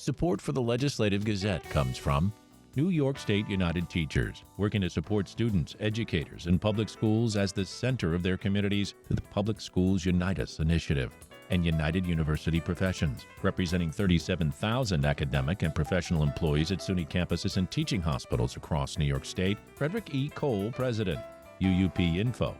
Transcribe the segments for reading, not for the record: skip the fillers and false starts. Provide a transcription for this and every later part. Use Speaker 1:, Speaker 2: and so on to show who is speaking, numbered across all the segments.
Speaker 1: Support for the Legislative Gazette comes from New York State United Teachers, working to support students, educators, and public schools as the center of their communities through the Public Schools Unite Us initiative, and United University Professions, representing 37,000 academic and professional employees at SUNY campuses and teaching hospitals across New York State. Frederick E. Cole, President, uupinfo.org.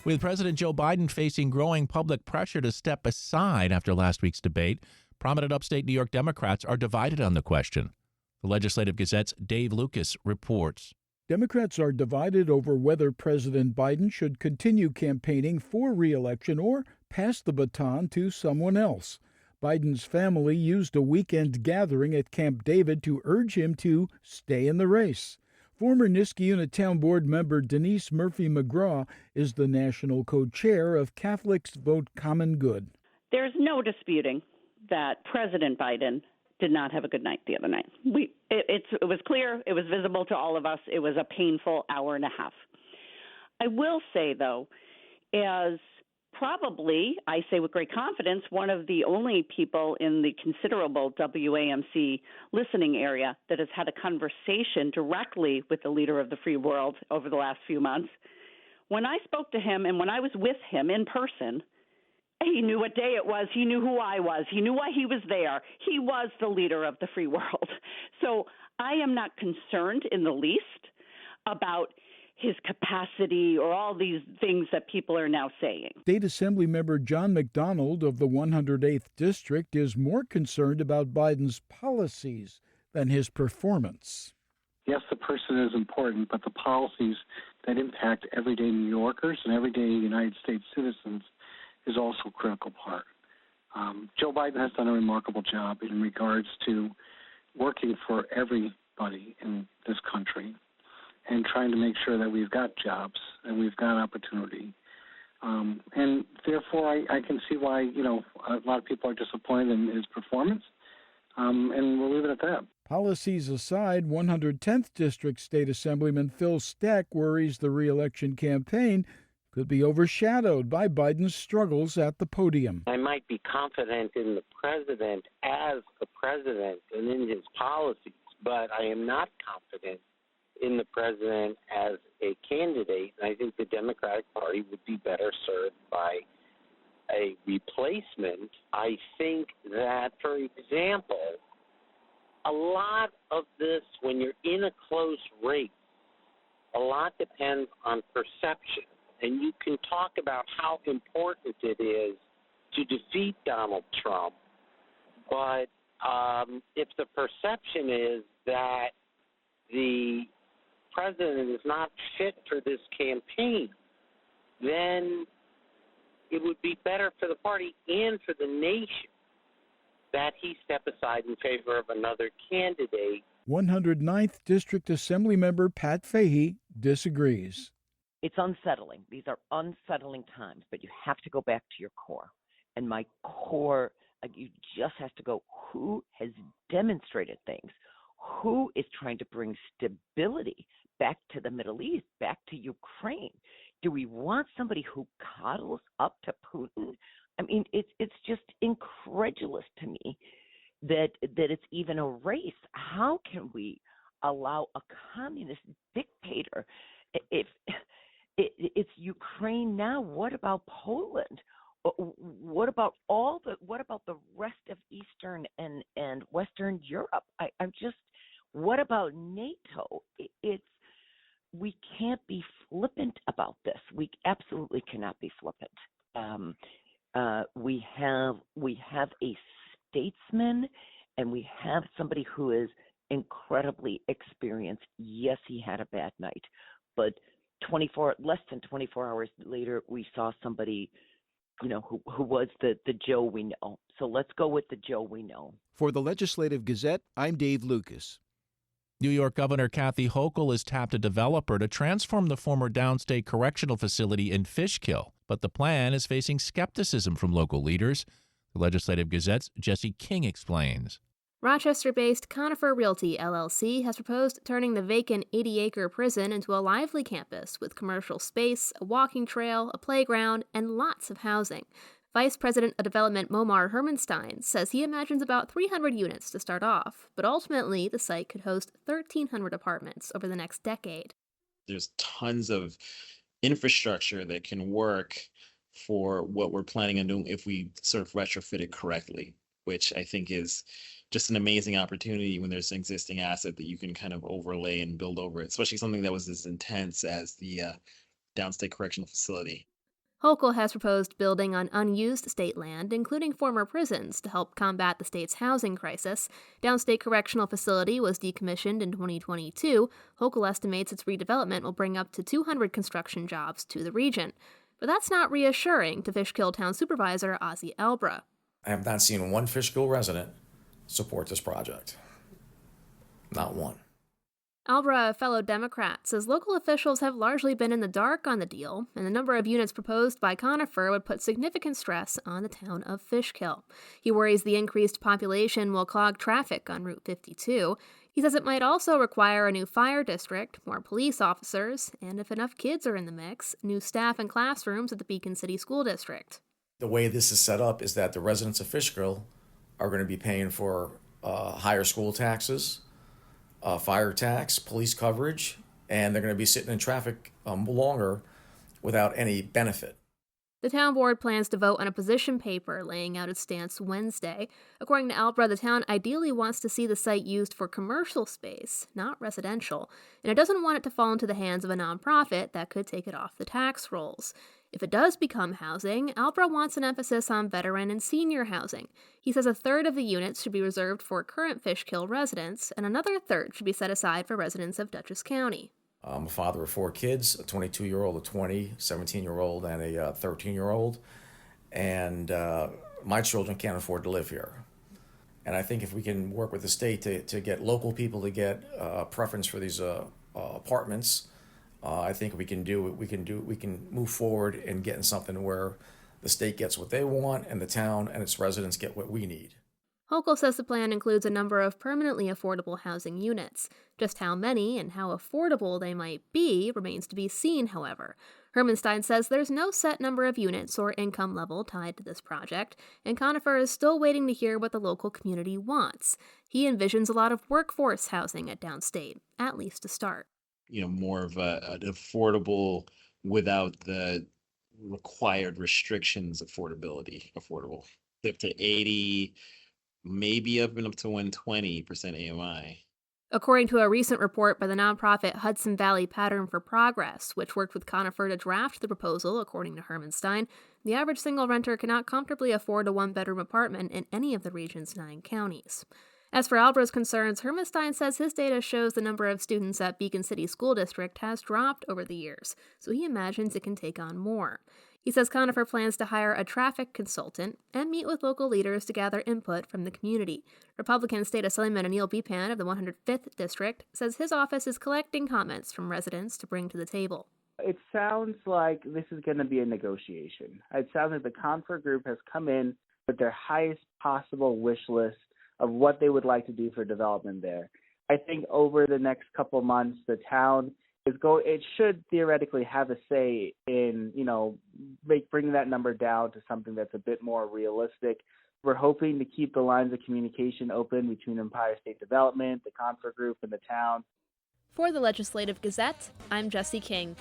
Speaker 1: With President Joe Biden facing growing public pressure to step aside after last week's debate, prominent upstate New York Democrats are divided on the question. The Legislative Gazette's Dave Lucas reports.
Speaker 2: Democrats are divided over whether President Biden should continue campaigning for re-election or pass the baton to someone else. Biden's family used a weekend gathering at Camp David to urge him to stay in the race. Former Niskayuna Town Board member Denise Murphy-McGraw is the national co-chair of Catholics Vote Common Good.
Speaker 3: There's no disputing that President Biden did not have a good night the other night. It was clear. It was visible to all of us. It was a painful hour and a half. I will say, though, as probably, I say with great confidence, one of the only people in the considerable WAMC listening area that has had a conversation directly with the leader of the free world over the last few months. When I spoke to him and when I was with him in person, he knew what day it was. He knew who I was. He knew why he was there. He was the leader of the free world. So I am not concerned in the least about his capacity or all these things that people are now saying.
Speaker 2: State Assembly member John McDonald of the 108th District is more concerned about Biden's policies than his performance.
Speaker 4: Yes, the person is important, but the policies that impact everyday New Yorkers and everyday United States citizens is also a critical part. Joe Biden has done a remarkable job in regards to working for everybody in this country and trying to make sure that we've got jobs and we've got opportunity. And therefore, I can see why, a lot of people are disappointed in his performance, and we'll leave it at that.
Speaker 2: Policies aside, 110th District State Assemblyman Phil Stack worries the re-election campaign could be overshadowed by Biden's struggles at the podium.
Speaker 5: I might be confident in the president as the president and in his policies, but I am not confident in the president as a candidate. And I think the Democratic Party would be better served by a replacement. I think that, for example, a lot of this, when you're in a close race, a lot depends on perception. And you can talk about how important it is to defeat Donald Trump, but if the perception is that the president is not fit for this campaign, then it would be better for the party and for the nation that he step aside in favor of another candidate.
Speaker 2: 109th District Assembly member Pat Fahey disagrees.
Speaker 6: It's unsettling. These are unsettling times, but you have to go back to your core. And my core, you just have to go, who has demonstrated things? Who is trying to bring stability back to the Middle East, back to Ukraine? Do we want somebody who coddles up to Putin? I mean, it's just incredulous to me that it's even a race. How can we allow a communist dictator? If it's Ukraine now, what about Poland? What about the rest of Eastern and Western Europe? What about NATO? We can't be flippant about this. We absolutely cannot be flippant. We have a statesman, and we have somebody who is incredibly experienced. Yes, he had a bad night, but less than 24 hours later, we saw somebody, who was the Joe we know. So let's go with the Joe we know.
Speaker 2: For the Legislative Gazette, I'm Dave Lucas.
Speaker 1: New York Governor Kathy Hochul has tapped a developer to transform the former downstate correctional facility in Fishkill, but the plan is facing skepticism from local leaders. The Legislative Gazette's Jesse King explains.
Speaker 7: Rochester-based Conifer Realty LLC has proposed turning the vacant 80-acre prison into a lively campus with commercial space, a walking trail, a playground, and lots of housing. Vice President of Development Momar Hermanstein says he imagines about 300 units to start off, but ultimately the site could host 1,300 apartments over the next decade.
Speaker 8: There's tons of infrastructure that can work for what we're planning on doing if we sort of retrofit it correctly, which I think is just an amazing opportunity when there's an existing asset that you can kind of overlay and build over it, especially something that was as intense as the downstate correctional facility.
Speaker 7: Hochul has proposed building on unused state land, including former prisons, to help combat the state's housing crisis. Downstate Correctional Facility was decommissioned in 2022. Hochul estimates its redevelopment will bring up to 200 construction jobs to the region. But that's not reassuring to Fishkill Town Supervisor Ozzie Albra.
Speaker 9: I have not seen one Fishkill resident support this project. Not one.
Speaker 7: Albra, a fellow Democrat, says local officials have largely been in the dark on the deal, and the number of units proposed by Conifer would put significant stress on the town of Fishkill. He worries the increased population will clog traffic on Route 52. He says it might also require a new fire district, more police officers, and if enough kids are in the mix, new staff and classrooms at the Beacon City School District.
Speaker 9: The way this is set up is that the residents of Fishkill are going to be paying for higher school taxes, fire tax, police coverage, and they're going to be sitting in traffic longer without any benefit.
Speaker 7: The town board plans to vote on a position paper laying out its stance Wednesday. According to Albra, the town ideally wants to see the site used for commercial space, not residential, and it doesn't want it to fall into the hands of a nonprofit that could take it off the tax rolls. If it does become housing, Albra wants an emphasis on veteran and senior housing. He says a third of the units should be reserved for current Fishkill residents, and another third should be set aside for residents of Dutchess County.
Speaker 9: I'm a father of 4 kids, a 22-year-old, a 20, 17-year-old, and a 13-year-old. And my children can't afford to live here. And I think if we can work with the state to get local people to get preference for these apartments, I think we can move forward in getting something where the state gets what they want and the town and its residents get what we need.
Speaker 7: Hochul says the plan includes a number of permanently affordable housing units. Just how many and how affordable they might be remains to be seen, however. Hermanstein says there's no set number of units or income level tied to this project, and Conifer is still waiting to hear what the local community wants. He envisions a lot of workforce housing at Downstate, at least to start.
Speaker 8: More of an affordable without the required restrictions affordable. Up to 80, maybe up to 120% AMI.
Speaker 7: According to a recent report by the nonprofit Hudson Valley Pattern for Progress, which worked with Conifer to draft the proposal, according to Hermanstein, the average single renter cannot comfortably afford a one-bedroom apartment in any of the region's 9 counties. As for Albra's concerns, Hermanstein says his data shows the number of students at Beacon City School District has dropped over the years, so he imagines it can take on more. He says Conifer plans to hire a traffic consultant and meet with local leaders to gather input from the community. Republican State Assemblyman Anil Bipan of the 105th District says his office is collecting comments from residents to bring to the table.
Speaker 10: It sounds like this is going to be a negotiation. It sounds like the Conifer group has come in with their highest possible wish list of what they would like to do for development there. I think over the next couple months, the town it should theoretically have a say in, bringing that number down to something that's a bit more realistic. We're hoping to keep the lines of communication open between Empire State Development, the Conifer Group, and the town.
Speaker 7: For the Legislative Gazette, I'm Jesse King.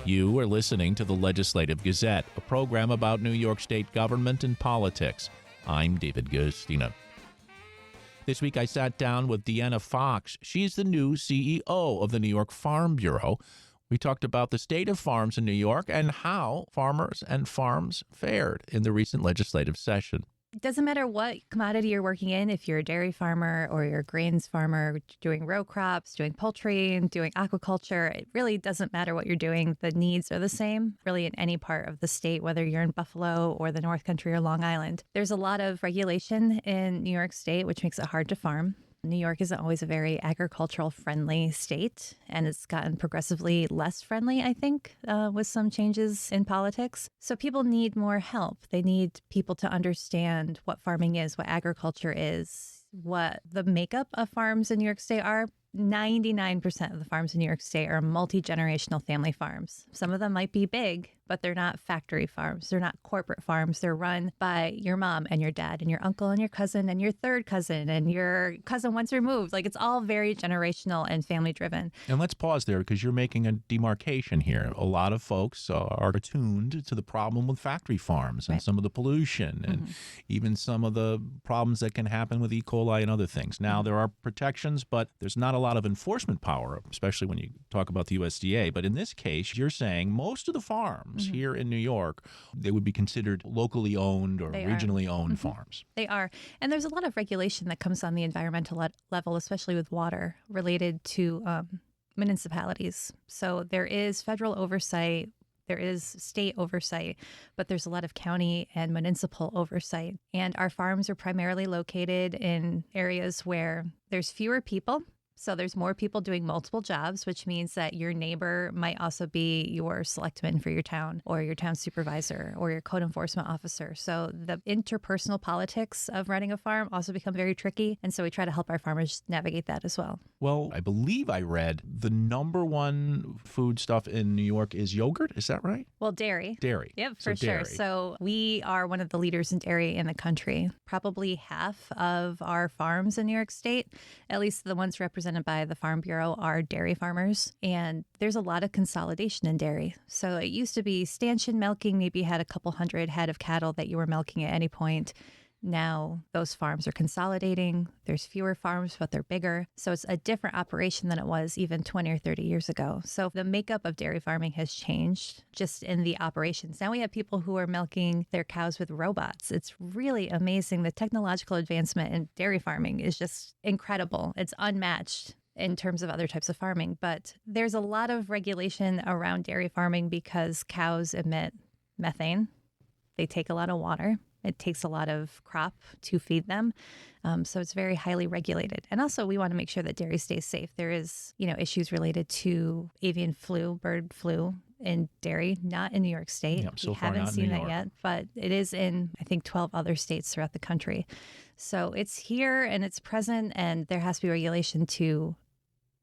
Speaker 1: You are listening to the Legislative Gazette, a program about New York State government and politics. I'm David Gustina. This week I sat down with Deanna Fox. She's the new CEO of the New York Farm Bureau. We talked about the state of farms in New York and how farmers and farms fared in the recent legislative session.
Speaker 11: It doesn't matter what commodity you're working in, if you're a dairy farmer or you're a grains farmer, doing row crops, doing poultry, and doing aquaculture. It really doesn't matter what you're doing. The needs are the same, really, in any part of the state, whether you're in Buffalo or the North Country or Long Island. There's a lot of regulation in New York State, which makes it hard to farm. New York isn't always a very agricultural friendly state, and it's gotten progressively less friendly, I think, with some changes in politics. So people need more help. They need people to understand what farming is, what agriculture is, what the makeup of farms in New York State are. 99% of the farms in New York State are multi-generational family farms. Some of them might be big, but they're not factory farms. They're not corporate farms. They're run by your mom and your dad and your uncle and your cousin and your third cousin and your cousin once removed. Like, it's all very generational and family driven.
Speaker 1: And let's pause there because you're making a demarcation here. A lot of folks are attuned to the problem with factory farms and some of the pollution and even some of the problems that can happen with E. coli and other things. Now, there are protections, but there's not a lot of enforcement power, especially when you talk about the USDA. But in this case, you're saying most of the farms here in New York, they would be considered locally owned or regionally owned farms.
Speaker 11: They are. And there's a lot of regulation that comes on the environmental level, especially with water, related to municipalities. So there is federal oversight. There is state oversight, but there's a lot of county and municipal oversight. And our farms are primarily located in areas where there's fewer people. So there's more people doing multiple jobs, which means that your neighbor might also be your selectman for your town or your town supervisor or your code enforcement officer. So the interpersonal politics of running a farm also become very tricky. And so we try to help our farmers navigate that as well.
Speaker 1: Well, I believe I read the number one food stuff in New York is yogurt. Is that right?
Speaker 11: Well, dairy.
Speaker 1: Dairy.
Speaker 11: Yep, for sure. So we are one of the leaders in dairy in the country. Probably half of our farms in New York State, at least the ones represented by the Farm Bureau, are dairy farmers. And there's a lot of consolidation in dairy. So it used to be stanchion milking, maybe you had a couple hundred head of cattle that you were milking at any point. Now those farms are consolidating. There's fewer farms, but they're bigger. So it's a different operation than it was even 20 or 30 years ago. So the makeup of dairy farming has changed just in the operations. Now we have people who are milking their cows with robots. It's really amazing. The technological advancement in dairy farming is just incredible. It's unmatched in terms of other types of farming. But there's a lot of regulation around dairy farming because cows emit methane. They take a lot of water. It takes a lot of crop to feed them. So it's very highly regulated. And also we want to make sure that dairy stays safe. There is, issues related to avian flu, bird flu in dairy, not in New York State.
Speaker 1: Yep, so
Speaker 11: we
Speaker 1: far
Speaker 11: haven't
Speaker 1: not in
Speaker 11: seen
Speaker 1: New
Speaker 11: that
Speaker 1: York.
Speaker 11: yet, but it is in, I think, 12 other states throughout the country. So it's here and it's present, and there has to be regulation to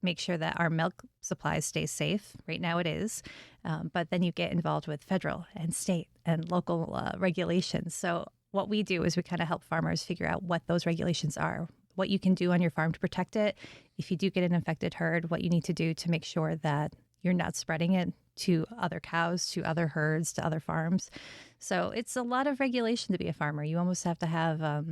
Speaker 11: make sure that our milk supply stays safe. Right now it is. But then you get involved with federal and state and local regulations. So what we do is we kind of help farmers figure out what those regulations are, what you can do on your farm to protect it. If you do get an infected herd, what you need to do to make sure that you're not spreading it to other cows, to other herds, to other farms. So it's a lot of regulation to be a farmer. You almost have to have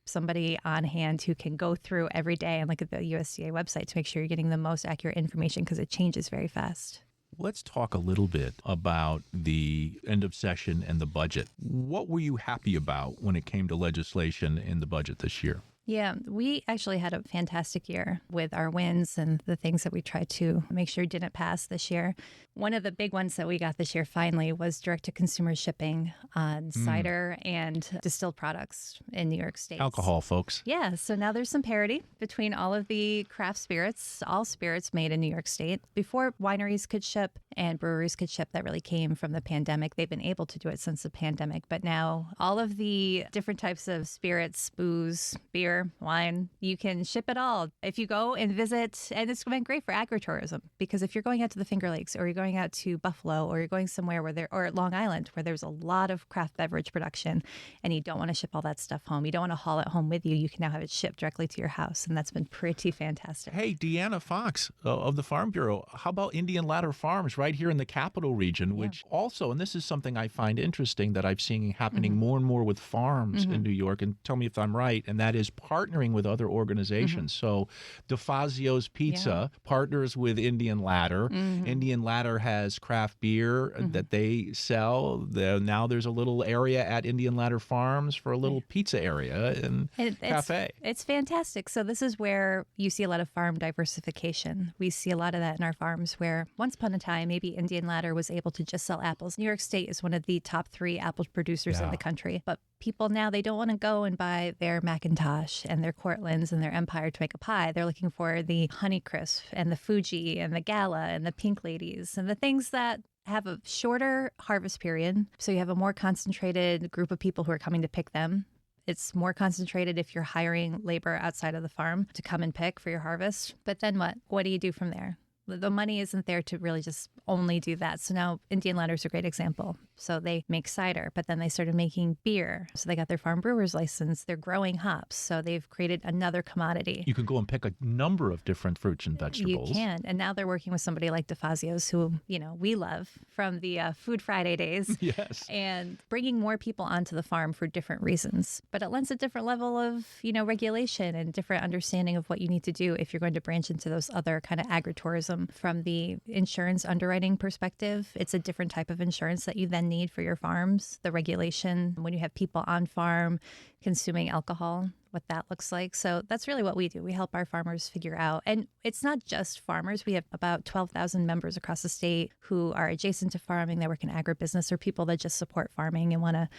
Speaker 11: somebody on hand who can go through every day and look at the USDA website to make sure you're getting the most accurate information because it changes very fast.
Speaker 1: Let's talk a little bit about the end of session and the budget. What were you happy about when it came to legislation in the budget this year?
Speaker 11: Yeah, we actually had a fantastic year with our wins and the things that we tried to make sure didn't pass this year. One of the big ones that we got this year finally was direct-to-consumer shipping on cider and distilled products in New York State.
Speaker 1: Alcohol, folks.
Speaker 11: Yeah, so now there's some parity between all of the craft spirits, all spirits made in New York State. Before wineries could ship and breweries could ship, that really came from the pandemic. They've been able to do it since the pandemic, but now all of the different types of spirits, booze, beer, wine, you can ship it all. If you go and visit, and it's been great for agritourism, because if you're going out to the Finger Lakes or you're going out to Buffalo or you're going somewhere or at Long Island where there's a lot of craft beverage production and you don't want to ship all that stuff home, you don't want to haul it home with you, you can now have it shipped directly to your house. And that's been pretty fantastic.
Speaker 1: Hey, Deanna Fox of the Farm Bureau, how about Indian Ladder Farms right here in the Capital Region, which also, and this is something I find interesting that I've seen happening more and more with farms in New York, and tell me if I'm right, and that is partnering with other organizations. So DeFazio's Pizza partners with Indian Ladder. Indian Ladder has craft beer that they sell. Now there's a little area at Indian Ladder Farms for a little pizza area and cafe.
Speaker 11: It's fantastic. So this is where you see a lot of farm diversification. We see a lot of that in our farms where once upon a time, maybe Indian Ladder was able to just sell apples. New York State is one of the top 3 apple producers in the country. But people now, they don't want to go and buy their Macintosh and their Cortlands and their Empire to make a pie. They're looking for the Honeycrisp and the Fuji and the Gala and the Pink Ladies and the things that have a shorter harvest period. So you have a more concentrated group of people who are coming to pick them. It's more concentrated if you're hiring labor outside of the farm to come and pick for your harvest. But then what? What do you do from there? The money isn't there to really just only do that. So now Indian Ladder is a great example. So they make cider, but then they started making beer. So they got their farm brewer's license. They're growing hops. So they've created another commodity.
Speaker 1: You can go and pick a number of different fruits and vegetables.
Speaker 11: You can. And now they're working with somebody like DeFazio's, who, we love from the Food Friday days.
Speaker 1: Yes.
Speaker 11: And bringing more people onto the farm for different reasons. But it lends a different level of, regulation and different understanding of what you need to do if you're going to branch into those other kind of agritourism. From the insurance underwriting perspective, it's a different type of insurance that you then need for your farms. The regulation, when you have people on farm consuming alcohol, what that looks like. So that's really what we do. We help our farmers figure out. And it's not just farmers. We have about 12,000 members across the state who are adjacent to farming, that work in agribusiness, or people that just support farming and want to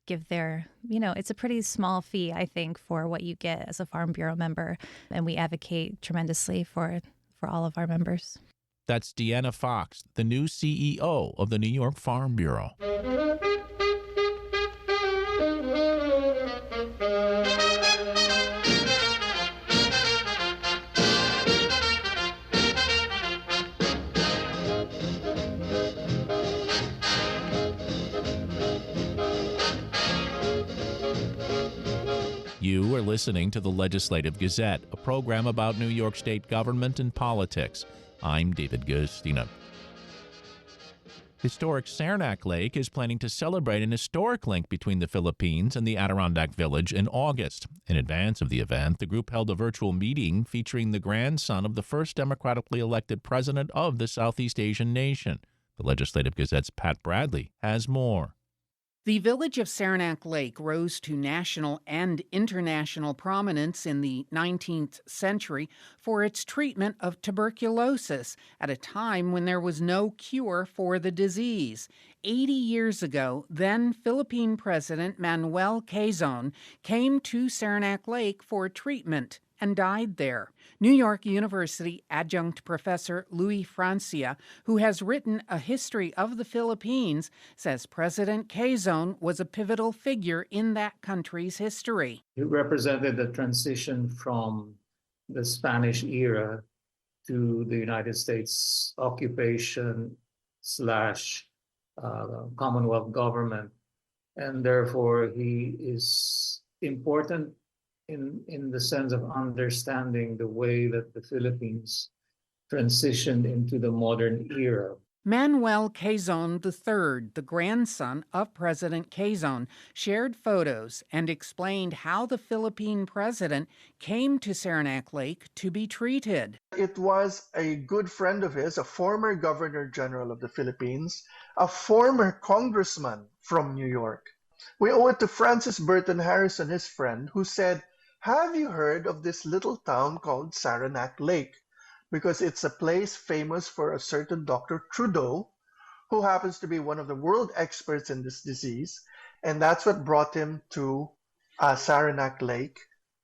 Speaker 11: give their, it's a pretty small fee, I think, for what you get as a Farm Bureau member. And we advocate tremendously for all of our members.
Speaker 1: That's Deanna Fox, the new CEO of the New York Farm Bureau. You are listening to the Legislative Gazette, a program about New York State government and politics. I'm David Guistina. Historic Saranac Lake is planning to celebrate an historic link between the Philippines and the Adirondack Village in August. In advance of the event, the group held a virtual meeting featuring the grandson of the first democratically elected president of the Southeast Asian nation. The Legislative Gazette's Pat Bradley has more.
Speaker 12: The village of Saranac Lake rose to national and international prominence in the 19th century for its treatment of tuberculosis at a time when there was no cure for the disease. 80 years ago, then Philippine President Manuel Quezon came to Saranac Lake for treatment and died there. New York University adjunct professor Louis Francia, who has written a history of the Philippines, says President Quezon was a pivotal figure in that country's history.
Speaker 13: He represented the transition from the Spanish era to the United States occupation / Commonwealth government. And therefore, he is important in the sense of understanding the way that the Philippines transitioned into the modern era.
Speaker 12: Manuel Quezon III, the grandson of President Quezon, shared photos and explained how the Philippine president came to Saranac Lake to be treated.
Speaker 14: It was a good friend of his, a former Governor General of the Philippines, a former congressman from New York. We owe it to Francis Burton Harrison, his friend, who said, "Have you heard of this little town called Saranac Lake? Because it's a place famous for a certain Dr. Trudeau, who happens to be one of the world experts in this disease." And that's what brought him to Saranac Lake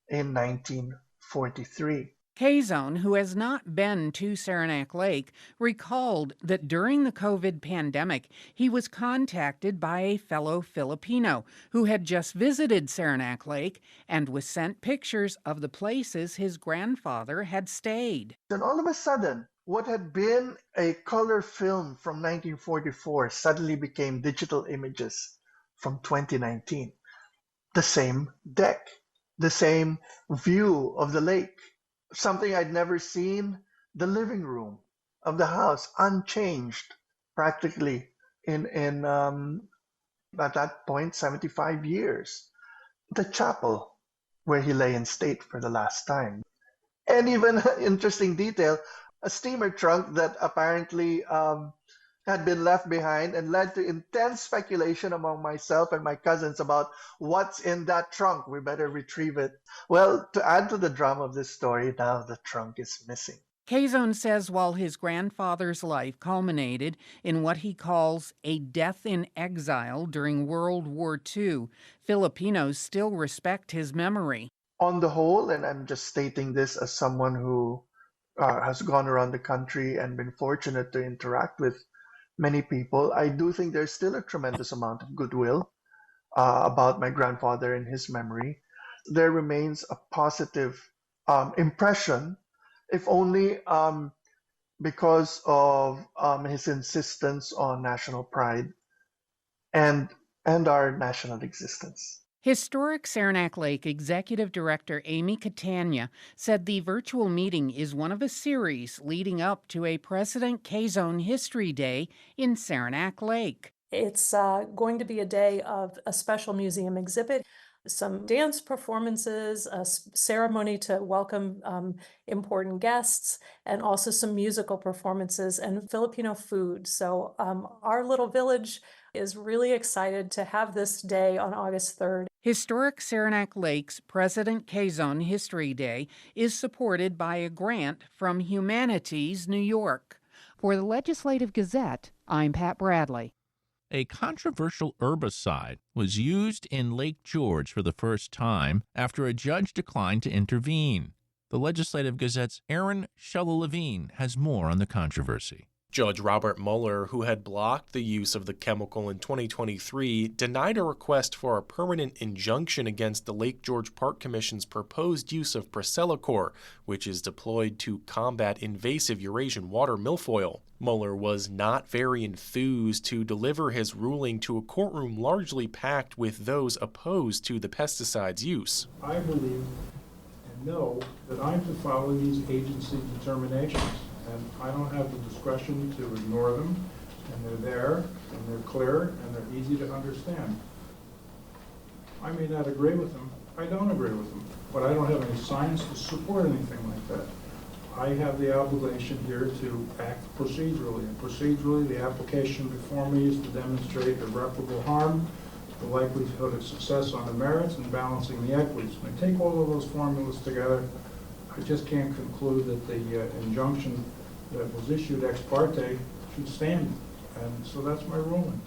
Speaker 14: in 1943.
Speaker 12: Quezon, who has not been to Saranac Lake, recalled that during the COVID pandemic, he was contacted by a fellow Filipino who had just visited Saranac Lake and was sent pictures of the places his grandfather had stayed.
Speaker 14: And all of a sudden, what had been a color film from 1944 suddenly became digital images from 2019. The same deck, the same view of the lake. Something I'd never seen, the living room of the house unchanged practically in at that point 75 years. The chapel where he lay in state for the last time. And even interesting detail, a steamer trunk that apparently had been left behind and led to intense speculation among myself and my cousins about what's in that trunk. We better retrieve it. Well, to add to the drama of this story, now the trunk is missing.
Speaker 12: Quezon says while his grandfather's life culminated in what he calls a death in exile during World War II, Filipinos still respect his memory.
Speaker 14: On the whole, and I'm just stating this as someone who has gone around the country and been fortunate to interact with many people, I do think there's still a tremendous amount of goodwill about my grandfather and his memory. There remains a positive impression, if only because of his insistence on national pride and our national existence.
Speaker 12: Historic Saranac Lake Executive Director Amy Catania said the virtual meeting is one of a series leading up to a President Quezon History Day in Saranac Lake.
Speaker 15: It's going to be a day of a special museum exhibit, some dance performances, a ceremony to welcome important guests, and also some musical performances and Filipino food. So our little village is really excited to have this day on August 3rd.
Speaker 12: Historic Saranac Lake's President Quezon History Day is supported by a grant from Humanities New York. For the Legislative Gazette, I'm Pat Bradley.
Speaker 1: A controversial herbicide was used in Lake George for the first time after a judge declined to intervene. The Legislative Gazette's Aaron Shella-Levine has more on the controversy.
Speaker 16: Judge Robert Mueller, who had blocked the use of the chemical in 2023, denied a request for a permanent injunction against the Lake George Park Commission's proposed use of Priscillacor, which is deployed to combat invasive Eurasian water milfoil. Mueller was not very enthused to deliver his ruling to a courtroom largely packed with those opposed to the pesticide's use.
Speaker 17: I believe and know that I'm to follow these agency determinations. And I don't have the discretion to ignore them, and they're there, and they're clear, and they're easy to understand. I may not agree with them. I don't agree with them, but I don't have any science to support anything like that. I have the obligation here to act procedurally, and procedurally the application before me is to demonstrate irreparable harm, the likelihood of success on the merits, and balancing the equities. When I take all of those formulas together, I just can't conclude that the injunction that was issued ex parte should stand, and so that's my ruling.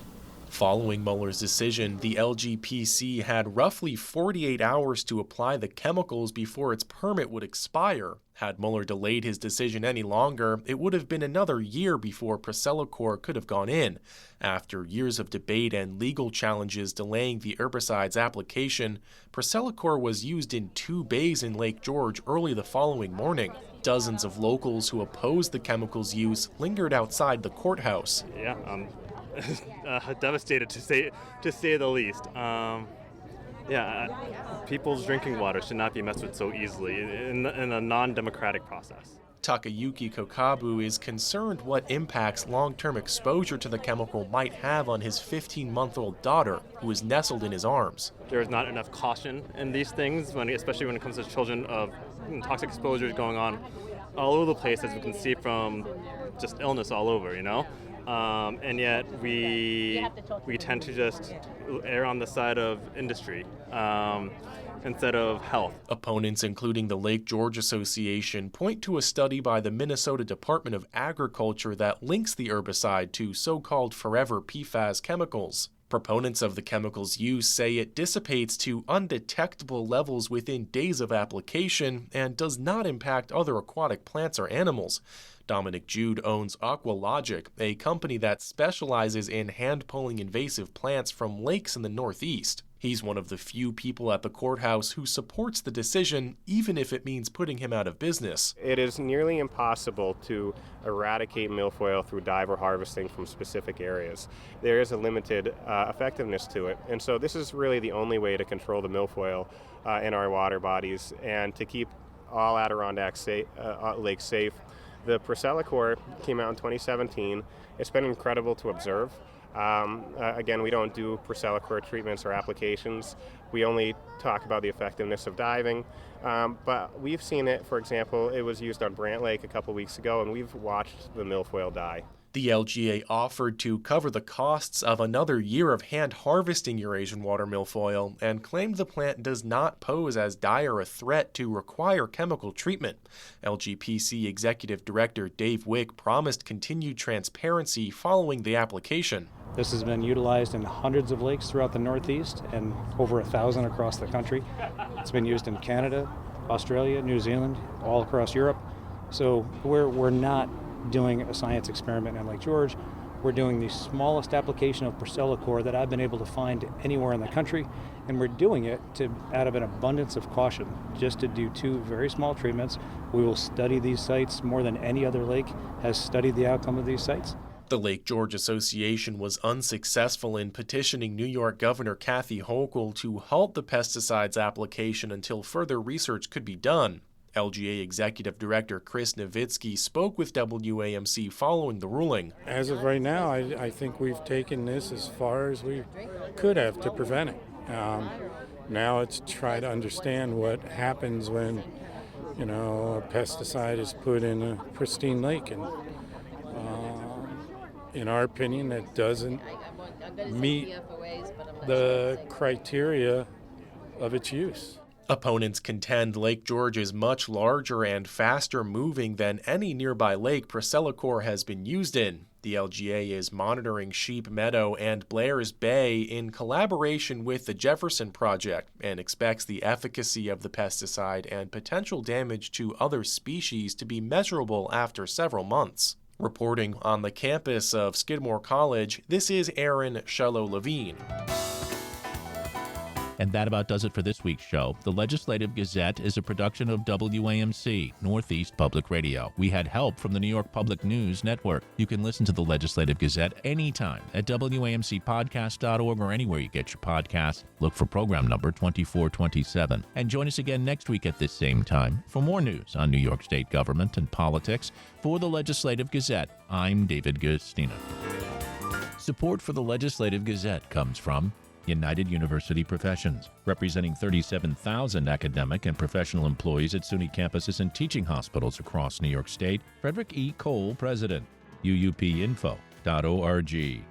Speaker 16: Following Mueller's decision, the LGPC had roughly 48 hours to apply the chemicals before its permit would expire. Had Mueller delayed his decision any longer, it would have been another year before Priscillacor could have gone in. After years of debate and legal challenges delaying the herbicide's application, Priscillacor was used in 2 bays in Lake George early the following morning. Dozens of locals who opposed the chemical's use lingered outside the courthouse.
Speaker 18: Yeah, devastated to say the least. People's drinking water should not be messed with so easily in a non-democratic process.
Speaker 16: Takayuki Kokabu is concerned what impacts long-term exposure to the chemical might have on his 15-month-old daughter, who is nestled in his arms.
Speaker 18: There is not enough caution in these things, especially when it comes to children, of toxic exposures going on all over the place, as we can see from just illness all over, and yet we tend to just err on the side of industry instead of health.
Speaker 16: Opponents, including the Lake George Association, point to a study by the Minnesota Department of Agriculture that links the herbicide to so-called forever PFAS chemicals. Proponents of the chemical's use say it dissipates to undetectable levels within days of application and does not impact other aquatic plants or animals. Dominic Jude owns Aqualogic, a company that specializes in hand-pulling invasive plants from lakes in the Northeast. He's one of the few people at the courthouse who supports the decision, even if it means putting him out of business.
Speaker 19: It is nearly impossible to eradicate milfoil through diver harvesting from specific areas. There is a limited effectiveness to it, and so this is really the only way to control the milfoil in our water bodies and to keep all Adirondack lakes safe. The Priscillacor came out in 2017. It's been incredible to observe. Again, we don't do Procellacor treatments or applications. We only talk about the effectiveness of diving. But we've seen it, for example, it was used on Brant Lake a couple weeks ago, and we've watched the milfoil die.
Speaker 16: The LGA offered to cover the costs of another year of hand harvesting Eurasian water milfoil and claimed the plant does not pose as dire a threat to require chemical treatment. LGPC Executive Director Dave Wick promised continued transparency following the application.
Speaker 20: This has been utilized in hundreds of lakes throughout the Northeast and over 1,000 across the country. It's been used in Canada, Australia, New Zealand, all across Europe. So we're not doing a science experiment in Lake George. We're doing the smallest application of Procellacor that I've been able to find anywhere in the country, and we're doing it out of an abundance of caution, just to do 2 very small treatments. We will study these sites more than any other lake has studied the outcome of these sites.
Speaker 16: The Lake George Association was unsuccessful in petitioning New York Governor Kathy Hochul to halt the pesticides application until further research could be done. LGA Executive Director Chris Nowitzki spoke with WAMC following the ruling.
Speaker 21: As of right now, I think we've taken this as far as we could have to prevent it. Now it's try to understand what happens when, a pesticide is put in a pristine lake, and in our opinion, that doesn't meet the criteria of its use.
Speaker 16: Opponents contend Lake George is much larger and faster moving than any nearby lake Procellacor has been used in. The LGA is monitoring Sheep Meadow and Blair's Bay in collaboration with the Jefferson Project and expects the efficacy of the pesticide and potential damage to other species to be measurable after several months. Reporting on the campus of Skidmore College, this is Aaron Shallow-Levine.
Speaker 1: And that about does it for this week's show. The Legislative Gazette is a production of WAMC, Northeast Public Radio. We had help from the New York Public News Network. You can listen to the Legislative Gazette anytime at WAMCpodcast.org or anywhere you get your podcasts. Look for program number 2427. And join us again next week at this same time for more news on New York State government and politics. For the Legislative Gazette, I'm David Gustina. Support for the Legislative Gazette comes from United University Professions, representing 37,000 academic and professional employees at SUNY campuses and teaching hospitals across New York State. Frederick E. Cole, President. UUPinfo.org.